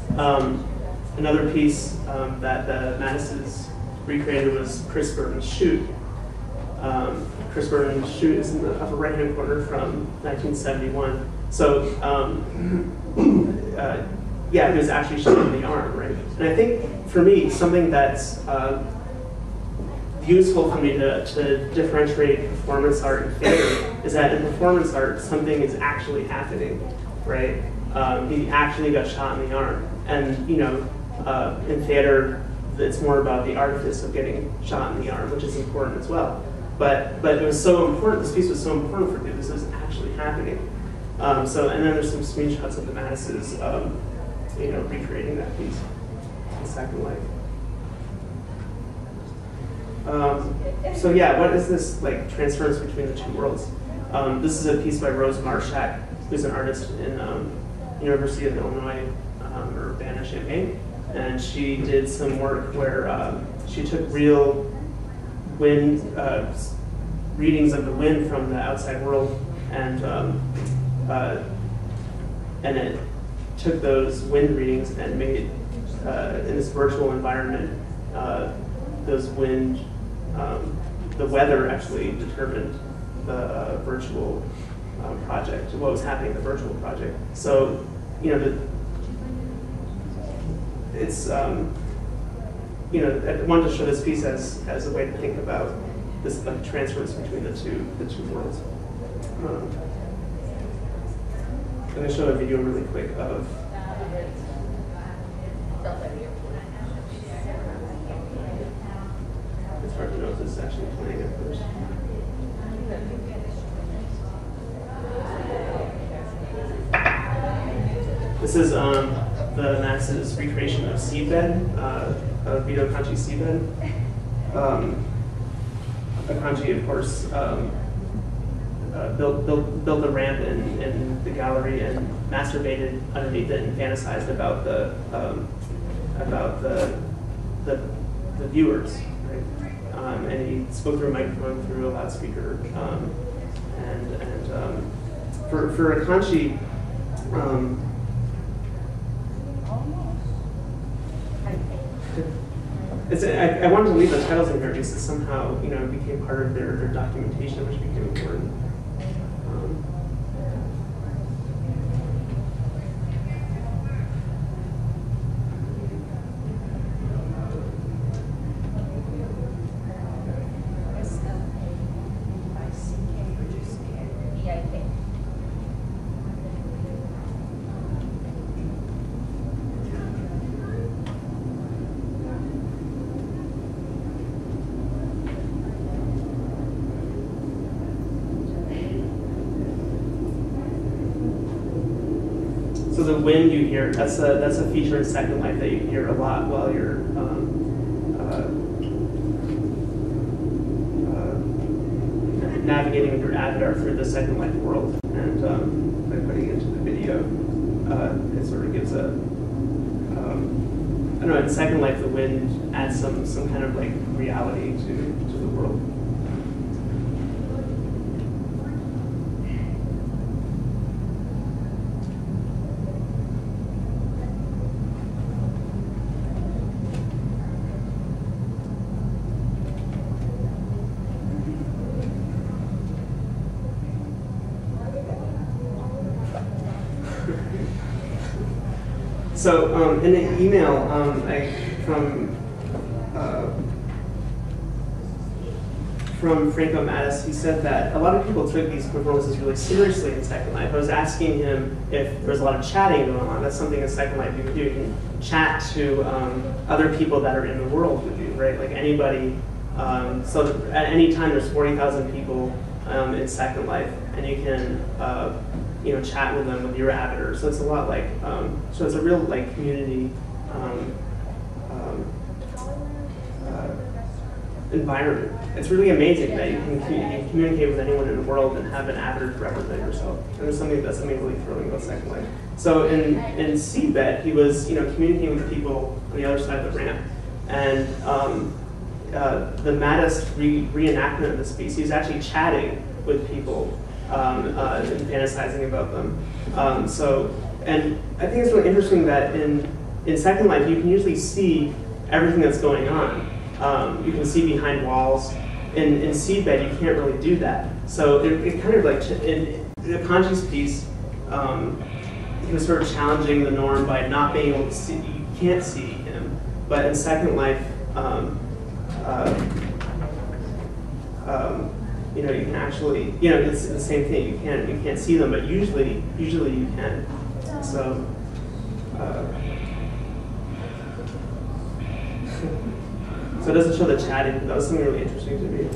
Another piece that the Mattes recreated was Chris Burton's Shoot. Chris Burton's Shoot is in the upper right-hand corner from 1971. So, yeah, he was actually shooting the arm, right? And I think, for me, something that's useful for me to differentiate performance art and theater is that in performance art, something is actually happening, right? He actually got shot in the arm. And, you know, in theater, it's more about the artifice of getting shot in the arm, which is important as well. But it was so important, this piece was so important for me because it was actually happening. And then there's some screenshots of the Mattes, you know, recreating that piece in Second Life. So yeah, what is this like transference between the two worlds? This is a piece by Rose Marshak, who's an artist in University of Illinois, Urbana-Champaign, and she did some work where she took real wind readings of the wind from the outside world, and it took those wind readings and made in this virtual environment those wind. The weather actually determined the virtual project, what was happening in the virtual project. So, you know, it's, you know, I wanted to show this piece as a way to think about this like transference between the two worlds. I'm going to show a video really quick of. It's hard to know if this is actually playing at first. This is the Mattes' recreation of seedbed, of Vito Conchi's seedbed. Conchi, of course, built a ramp in the gallery and masturbated underneath it and fantasized about the viewers. And he spoke through a microphone through a loudspeaker. For Conchi, I wanted to leave the titles in here because it somehow, you know, became part of their documentation, which became important. So the wind you hear, that's a feature in Second Life that you hear a lot while you're navigating with your avatar through the Second Life world. And by putting it into the video, it sort of gives a, I don't know, in Second Life the wind adds some kind of like reality to the world. So in an email from Franco Mattes, he said that a lot of people took these performances really seriously in Second Life. I was asking him if there was a lot of chatting going on. That's something in Second Life you can do. You can chat to other people that are in the world with you, right? Like anybody. So at any time, there's 40,000 people in Second Life, and you can you know, chat with them with your avatar. So it's a lot like, so it's a real like community environment. It's really amazing that you can communicate with anyone in the world and have an avatar to represent yourself. And that's something really thrilling about Second Life. So in Seedbed, he was, you know, communicating with people on the other side of the ramp, and the Mattes reenactment of this piece, he was actually chatting with people. And fantasizing about them. And I think it's really interesting that in in Second Life, you can usually see everything that's going on. You can see behind walls. In Seedbed, you can't really do that. So it kind of like, in the Kanji's piece, he was sort of challenging the norm by not being able to see, you can't see him. But in Second Life, you know, you can actually, you know, it's the same thing. You can't see them, but usually you can. So, so it doesn't show the chatting. That was something really interesting to me.